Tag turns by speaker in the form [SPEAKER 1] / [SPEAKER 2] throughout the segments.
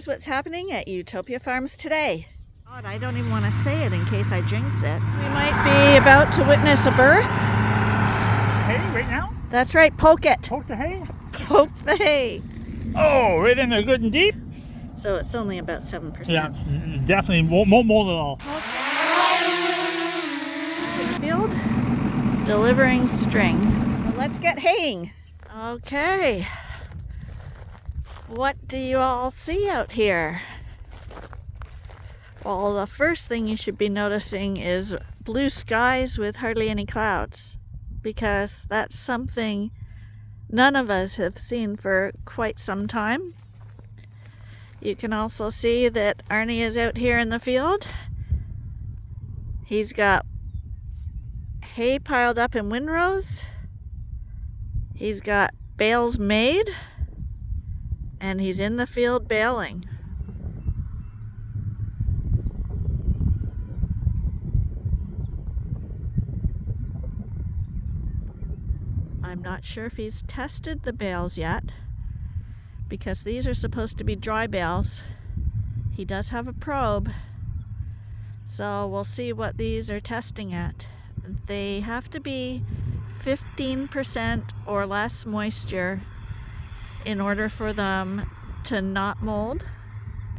[SPEAKER 1] Here's what's happening at Ewetopia Farms today. God, I don't even want to say it in case I jinx it. We might be about to witness a birth.
[SPEAKER 2] Hay right now?
[SPEAKER 1] That's right, poke it.
[SPEAKER 2] Poke the hay?
[SPEAKER 1] Poke the hay.
[SPEAKER 2] Oh, right in there good and deep?
[SPEAKER 1] So it's only about 7%.
[SPEAKER 2] Yeah, definitely won't mold at all.
[SPEAKER 1] In the field, delivering string. So let's get haying. Okay. What do you all see out here? Well, the first thing you should be noticing is blue skies with hardly any clouds, because that's something none of us have seen for quite some time. You can also see that Arnie is out here in the field. He's got hay piled up in windrows. He's got bales made. And he's in the field baling. I'm not sure if he's tested the bales yet, because these are supposed to be dry bales. He does have a probe, so we'll see what these are testing at. They have to be 15% or less moisture in order for them to not mold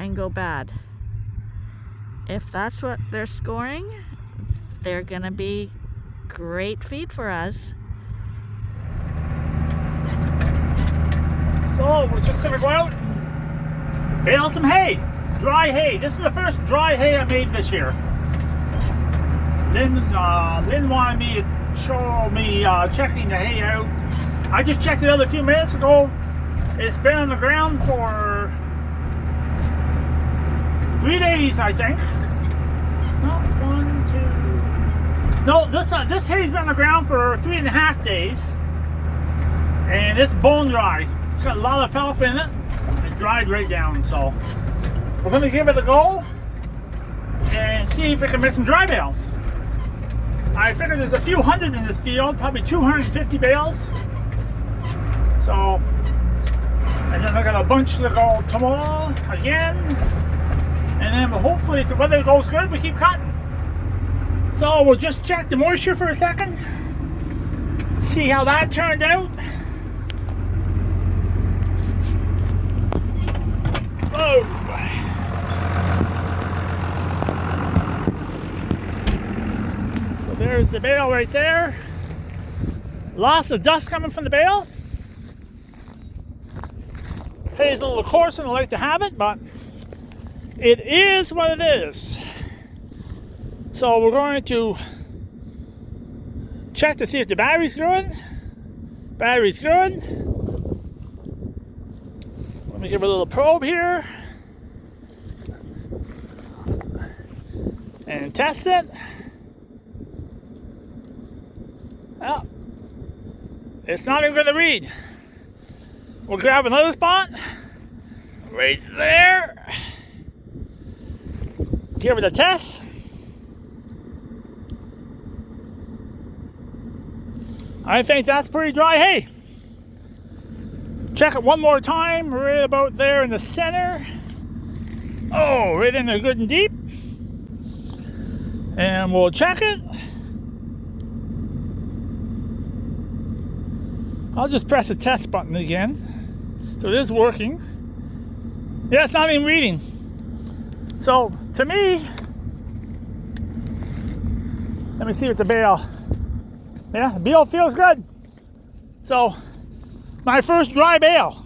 [SPEAKER 1] and go bad. If that's what they're scoring, they're gonna be great feed for us.
[SPEAKER 2] So we're just gonna go out and bale some hay, dry hay. This is the first dry hay I made this year. Lynn wanted me to show me checking the hay out. I just checked it out a few minutes ago. It's been on the ground for 3 days, I think. This hay's been on the ground for 3.5 days, and it's bone dry. It's got a lot of alfalfa in it. It dried right down, so we're gonna give it a go and see if we can make some dry bales. I figured there's a few hundred in this field, probably 250 bales. So. And then I got a bunch to go tomorrow again. And then hopefully if the weather goes good, we keep cutting. So we'll just check the moisture for a second. See how that turned out. Oh. So there's the bale right there. Lots of dust coming from the bale. Hay's a little coarser than I like to have it, but it is what it is. So we're going to check to see if the battery's good. Battery's good. Let me give it a little probe here and test it. Oh, it's not even going to read. We'll grab another spot right there. Give it a test. I think that's pretty dry hay. Check it one more time, right about there in the center. Oh, right in there good and deep. And we'll check it. I'll just press the test button again. So it is working. Yeah, it's not even reading. So to me, let me see if the bale. Yeah, the bale feels good. So my first dry bale.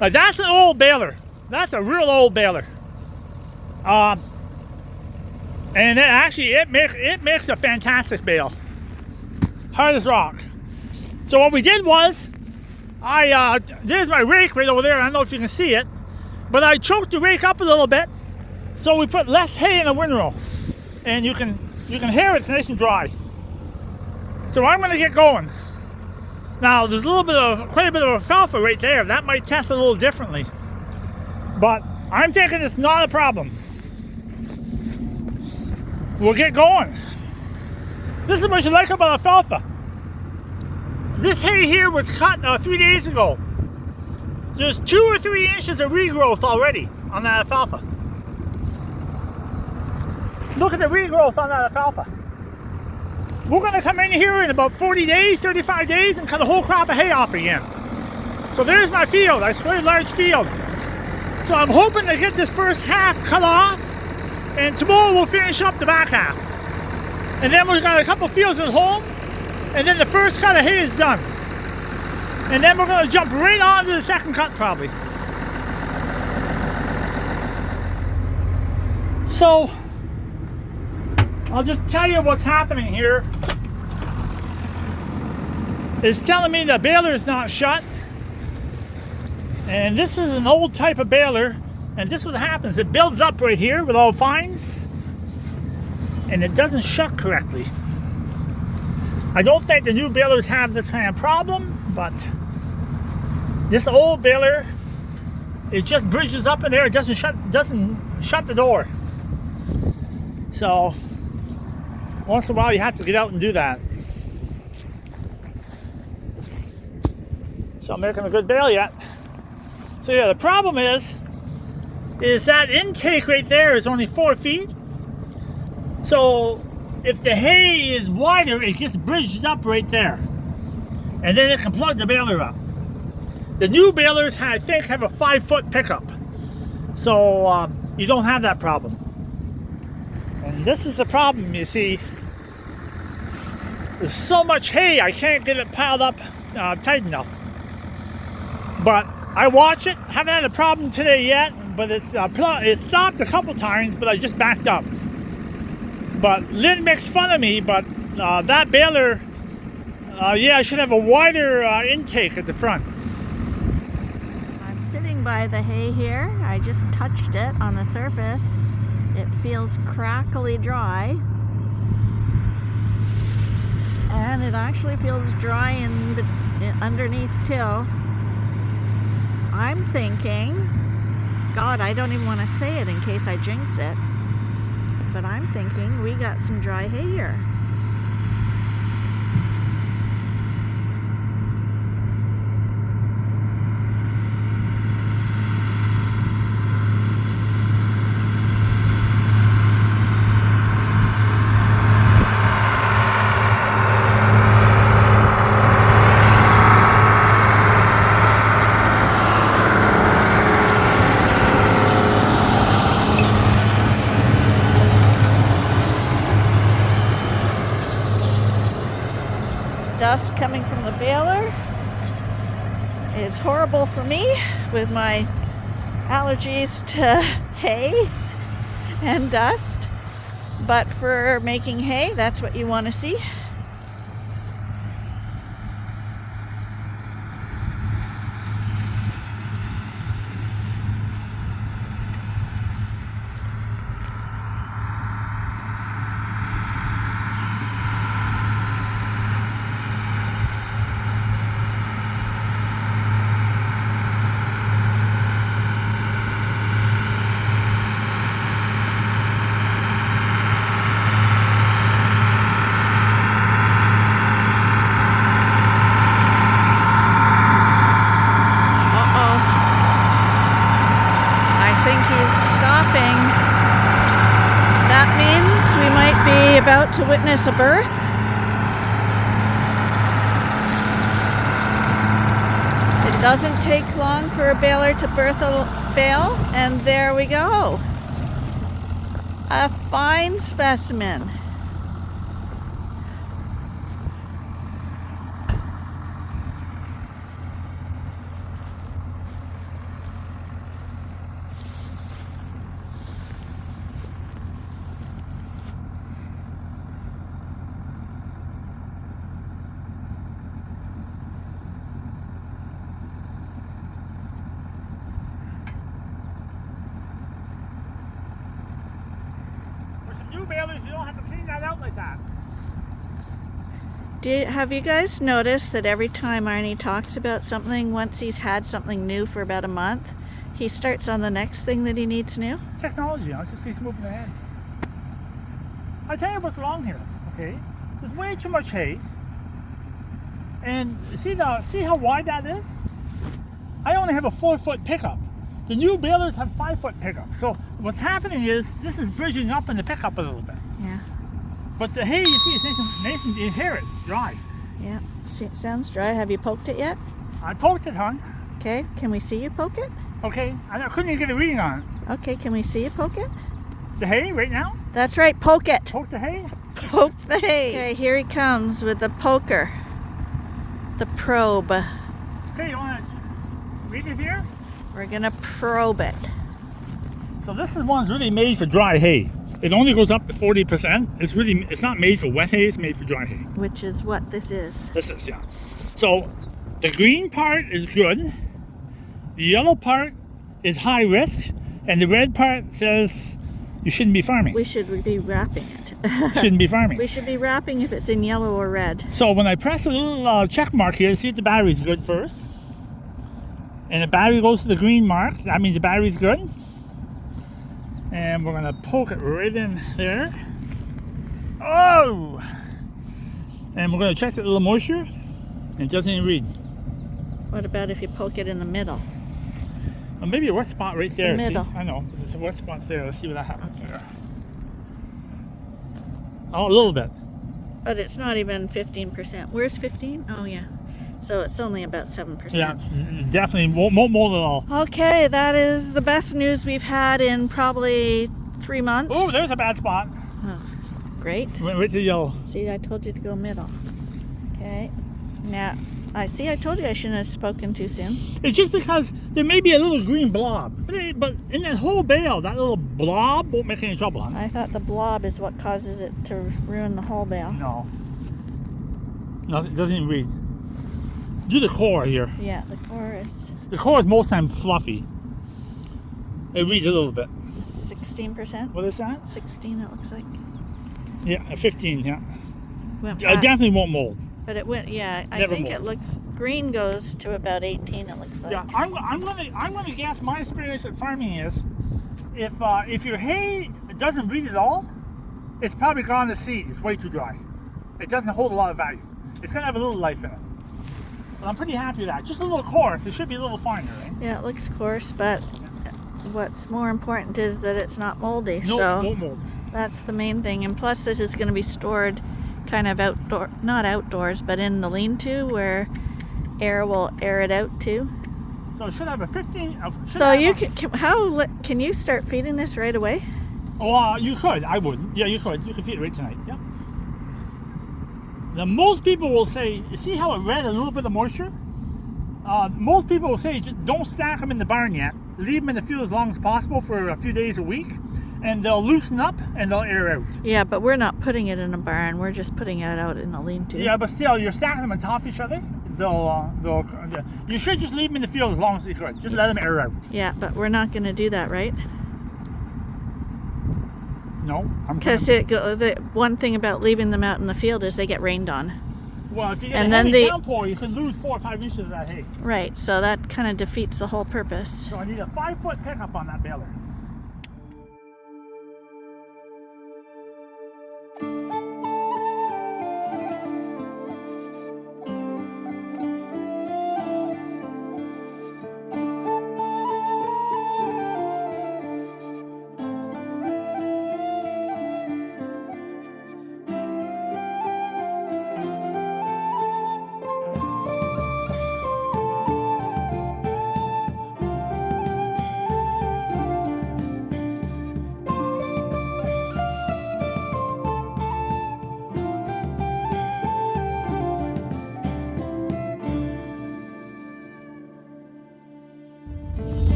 [SPEAKER 2] That's an old baler. That's a real old baler. And it makes a fantastic bale. Hard as rock. So what we did was, there's my rake right over there. I don't know if you can see it, but I choked the rake up a little bit, so we put less hay in the windrow, and you can hear it's nice and dry. So I'm going to get going. Now there's quite a bit of alfalfa right there. That might test a little differently, but I'm thinking it's not a problem. We'll get going. This is what you like about alfalfa. This hay here was cut 3 days ago. There's 2 or 3 inches of regrowth already on that alfalfa. Look at the regrowth on that alfalfa. We're going to come in here in about 40 days, 35 days, and cut a whole crop of hay off again. So there's my field. It's a very large field. So I'm hoping to get this first half cut off, and tomorrow we'll finish up the back half. And then we've got a couple fields at home, and then the first cut of hay is done. And then we're going to jump right on to the second cut probably. So I'll just tell you what's happening here. It's telling me the baler is not shut. And this is an old type of baler. And this is what happens. It builds up right here with all fines. And it doesn't shut correctly. I don't think the new balers have this kind of problem. But this old baler, it just bridges up in there. It doesn't shut the door. So once in a while you have to get out and do that. So I'm making a good bale yet. So yeah, the problem is that intake right there is only 4 feet. So if the hay is wider, it gets bridged up right there. And then it can plug the baler up. The new balers, I think, have a 5-foot pickup. So you don't have that problem. And this is the problem, you see. There's so much hay, I can't get it piled up tight enough. But I watch it, haven't had a problem today yet, but it stopped a couple times, but I just backed up. But Lynn makes fun of me, but that baler, yeah, I should have a wider intake at the front.
[SPEAKER 1] I'm sitting by the hay here. I just touched it on the surface. It feels crackly dry. And it actually feels dry underneath too. I'm thinking, God, I don't even want to say it in case I jinx it, but I'm thinking we got some dry hay here. Dust coming from the baler is horrible for me with my allergies to hay and dust, but for making hay, that's what you want to see. That means we might be about to witness a birth. It doesn't take long for a baler to birth a bale, and there we go. A fine specimen.
[SPEAKER 2] Balers, you don't have to clean that out like that.
[SPEAKER 1] Have you guys noticed that every time Arnie talks about something, once he's had something new for about a month, he starts on the next thing that he needs new?
[SPEAKER 2] Technology, it's just he's moving ahead. I tell you what's wrong here, okay? There's way too much hay. And see how wide that is? I only have a 4-foot pickup. The new balers have 5-foot pickup. So what's happening is this is bridging up in the pickup a little bit.
[SPEAKER 1] Yeah.
[SPEAKER 2] But the hay, you see, it's nice and you hear it dry.
[SPEAKER 1] Yeah. See, it sounds dry. Have you poked it yet?
[SPEAKER 2] I poked it, hon.
[SPEAKER 1] Okay. Can we see you poke it?
[SPEAKER 2] Okay, I couldn't even get a reading on it.
[SPEAKER 1] Okay. Can we see you poke it?
[SPEAKER 2] The hay right now?
[SPEAKER 1] That's right. Poke it.
[SPEAKER 2] Poke the hay?
[SPEAKER 1] Poke the hay. Okay. Here he comes with the poker. The probe.
[SPEAKER 2] Okay, you want to read it here?
[SPEAKER 1] We're gonna probe it.
[SPEAKER 2] So this is one's really made for dry hay. It only goes up to 40%. It's not made for wet hay, it's made for dry hay.
[SPEAKER 1] Which is what this is.
[SPEAKER 2] This is, yeah. So the green part is good. The yellow part is high risk. And the red part says you shouldn't be farming.
[SPEAKER 1] We should be wrapping it.
[SPEAKER 2] Shouldn't be farming.
[SPEAKER 1] We should be wrapping if it's in yellow or red.
[SPEAKER 2] So when I press a little check mark here to see if the battery's good first. And the battery goes to the green mark, that means the battery's good. And we're gonna poke it right in there. Oh! And we're gonna check the little moisture. And it doesn't even read.
[SPEAKER 1] What about if you poke it in the middle?
[SPEAKER 2] Well, maybe a wet spot right there.
[SPEAKER 1] The middle.
[SPEAKER 2] See? I know, there's a wet spot there. Let's see what that happens there. Oh, a little bit.
[SPEAKER 1] But it's not even 15%. Where's 15? Oh, yeah. So it's only about 7%.
[SPEAKER 2] Yeah, definitely won't mold at all.
[SPEAKER 1] Okay, that is the best news we've had in probably 3 months.
[SPEAKER 2] Oh, there's a bad spot.
[SPEAKER 1] Oh, great.
[SPEAKER 2] Went right to the yellow.
[SPEAKER 1] See, I told you to go middle. Okay. Now, I told you I shouldn't have spoken too soon.
[SPEAKER 2] It's just because there may be a little green blob. But in that whole bale, that little blob won't make any trouble, huh?
[SPEAKER 1] I thought the blob is what causes it to ruin the whole bale.
[SPEAKER 2] No. No, it doesn't even read. Do the core here.
[SPEAKER 1] Yeah, the core is
[SPEAKER 2] The core is most times fluffy. It reads a little bit.
[SPEAKER 1] 16%.
[SPEAKER 2] What is that?
[SPEAKER 1] 16, it looks like.
[SPEAKER 2] Yeah, a 15, yeah.
[SPEAKER 1] Went
[SPEAKER 2] I
[SPEAKER 1] back,
[SPEAKER 2] definitely won't mold.
[SPEAKER 1] but it went, yeah, I
[SPEAKER 2] Never
[SPEAKER 1] think
[SPEAKER 2] mold.
[SPEAKER 1] it looks, green goes to about 18, it looks like.
[SPEAKER 2] Yeah, I'm gonna guess my experience at farming is if your hay doesn't breathe at all, it's probably gone to seed. It's way too dry. It doesn't hold a lot of value. It's gonna have a little life in it. But I'm pretty happy with that. Just a little coarse. It should be a little finer, right?
[SPEAKER 1] Yeah, it looks coarse, but what's more important is that it's not moldy.
[SPEAKER 2] No,
[SPEAKER 1] So
[SPEAKER 2] won't mold.
[SPEAKER 1] that's the main thing. And plus, this is going to be stored kind of outdoor, not outdoors, but in the lean-to where air will air it out too.
[SPEAKER 2] So it should have a 15.
[SPEAKER 1] So you can you start feeding this right away?
[SPEAKER 2] Oh, you could. I wouldn't. Yeah, you could. You could feed it right tonight. Yeah. Now, most people will say, you see how it read a little bit of moisture? Most people will say, just don't stack them in the barn yet. Leave them in the field as long as possible for a few days a week, and they'll loosen up and they'll air out.
[SPEAKER 1] Yeah, but we're not putting it in a barn. We're just putting it out in the lean-to.
[SPEAKER 2] Yeah, but still, you're stacking them on top of each other. You should just leave them in the field as long as you could. Just let them air out.
[SPEAKER 1] Yeah, but we're not going to do that, right?
[SPEAKER 2] No, I'm
[SPEAKER 1] Because the one thing about leaving them out in the field is they get rained on.
[SPEAKER 2] Well, if you get
[SPEAKER 1] and
[SPEAKER 2] a
[SPEAKER 1] then
[SPEAKER 2] heavy downpour, you can lose 4 or 5 inches of that hay.
[SPEAKER 1] Right, so that kind of defeats the whole purpose.
[SPEAKER 2] So I need a 5-foot pickup on that baler.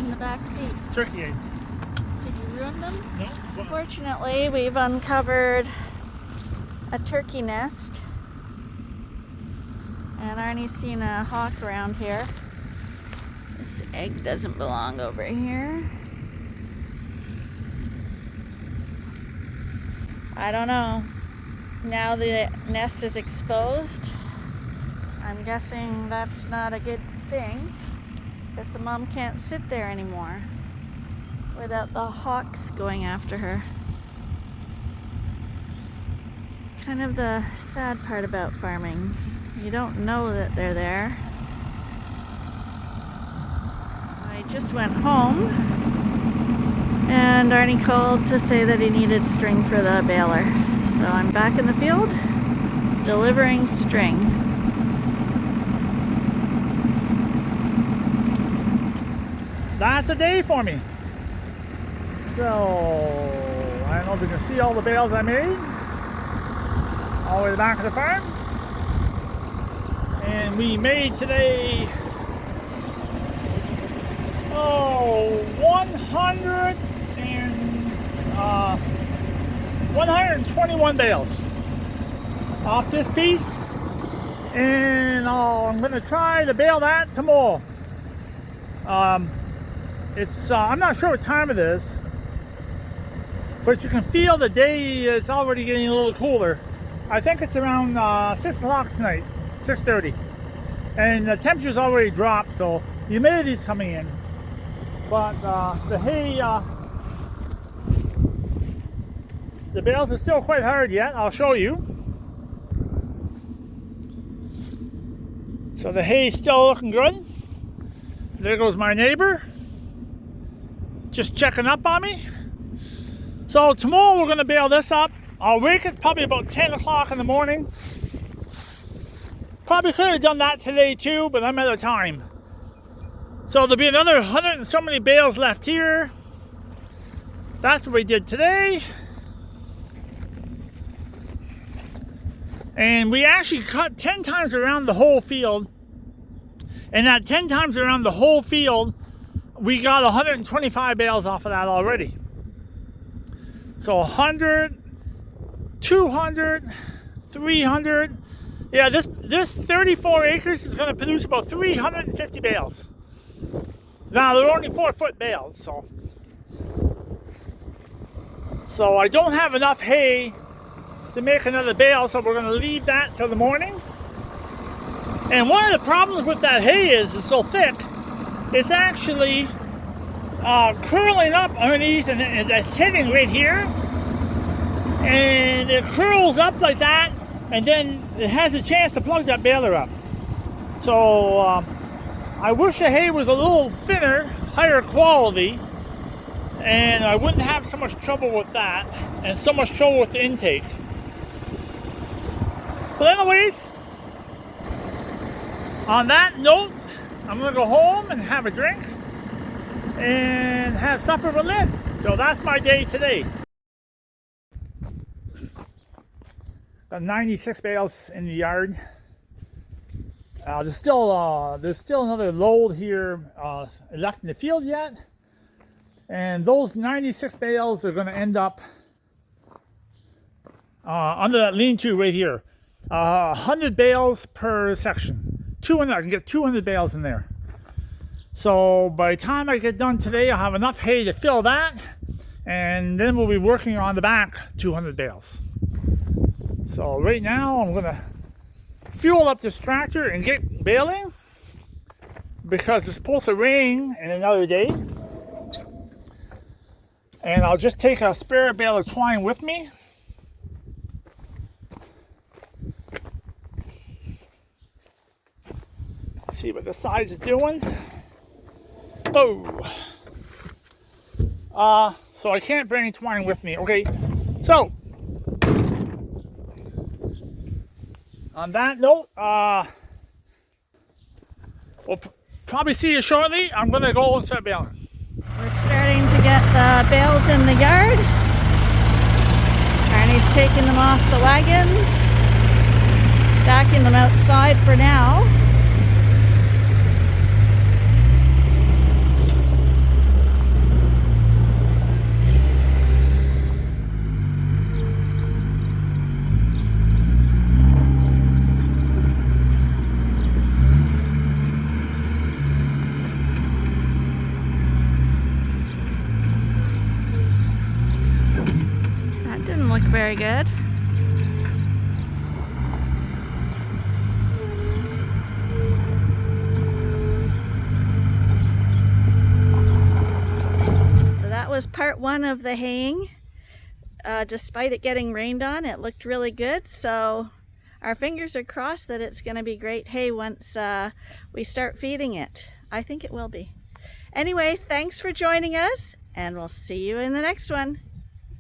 [SPEAKER 1] in the back seat?
[SPEAKER 2] Turkey eggs.
[SPEAKER 1] Did you ruin them?
[SPEAKER 2] No.
[SPEAKER 1] Fortunately, we've uncovered a turkey nest. And Arnie's seen a hawk around here. This egg doesn't belong over here. I don't know. Now the nest is exposed. I'm guessing that's not a good thing, because the mom can't sit there anymore without the hawks going after her. Kind of the sad part about farming. You don't know that they're there. I just went home and Arnie called to say that he needed string for the baler. So I'm back in the field delivering string.
[SPEAKER 2] That's a day for me. So I don't know if you can see all the bales I made all the way to the back of the farm. And we made today 121 bales off this piece, and I'm going to try to bale that tomorrow. I'm not sure what time it is, but you can feel the day is already getting a little cooler. I think it's around 6 o'clock tonight, 6:30, and the temperature's already dropped, so the humidity's coming in. But the hay, the bales are still quite hard yet. I'll show you. So the hay's still looking good. There goes my neighbor, just checking up on me. So tomorrow we're going to bale this up. I'll rake it probably about 10 o'clock in the morning. Probably could have done that today too, but I'm out of time. So there'll be another 100 and so many bales left here. That's what we did today. And we actually cut 10 times around the whole field. And that 10 times around the whole field, we got 125 bales off of that already. So 100, 200, 300. Yeah, this 34 acres is going to produce about 350 bales. Now, they're only 4-foot bales, so I don't have enough hay to make another bale, so we're going to leave that till the morning. And one of the problems with that hay is it's so thick, it's actually curling up underneath, and it's hitting right here. And it curls up like that, and then it has a chance to plug that baler up. So I wish the hay was a little thinner, higher quality, and I wouldn't have so much trouble with that, and so much trouble with the intake. But anyways, on that note, I'm going to go home and have a drink and have supper with Lynn. So that's my day today. Got 96 bales in the yard. There's still another load here left in the field yet. And those 96 bales are going to end up under that lean-to right here. 100 bales per section. 200, I can get 200 bales in there. So by the time I get done today, I'll have enough hay to fill that, and then we'll be working on the back 200 bales. So right now I'm gonna fuel up this tractor and get baling, because it's supposed to rain in another day. And I'll just take a spare bale of twine with me. See what the size is doing. Oh, so I can't bring any twine with me. Okay, so on that note, we'll probably see you shortly. I'm gonna go and start baling.
[SPEAKER 1] We're starting to get the bales in the yard. Arnie's taking them off the wagons, stacking them outside for now. very good. So that was part one of the haying. Despite it getting rained on, it looked really good. So our fingers are crossed that it's going to be great hay once we start feeding it. I think it will be. Anyway, thanks for joining us, and we'll see you in the next one.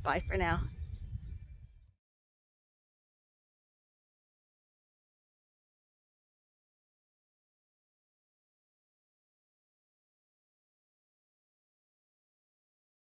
[SPEAKER 1] Bye for now.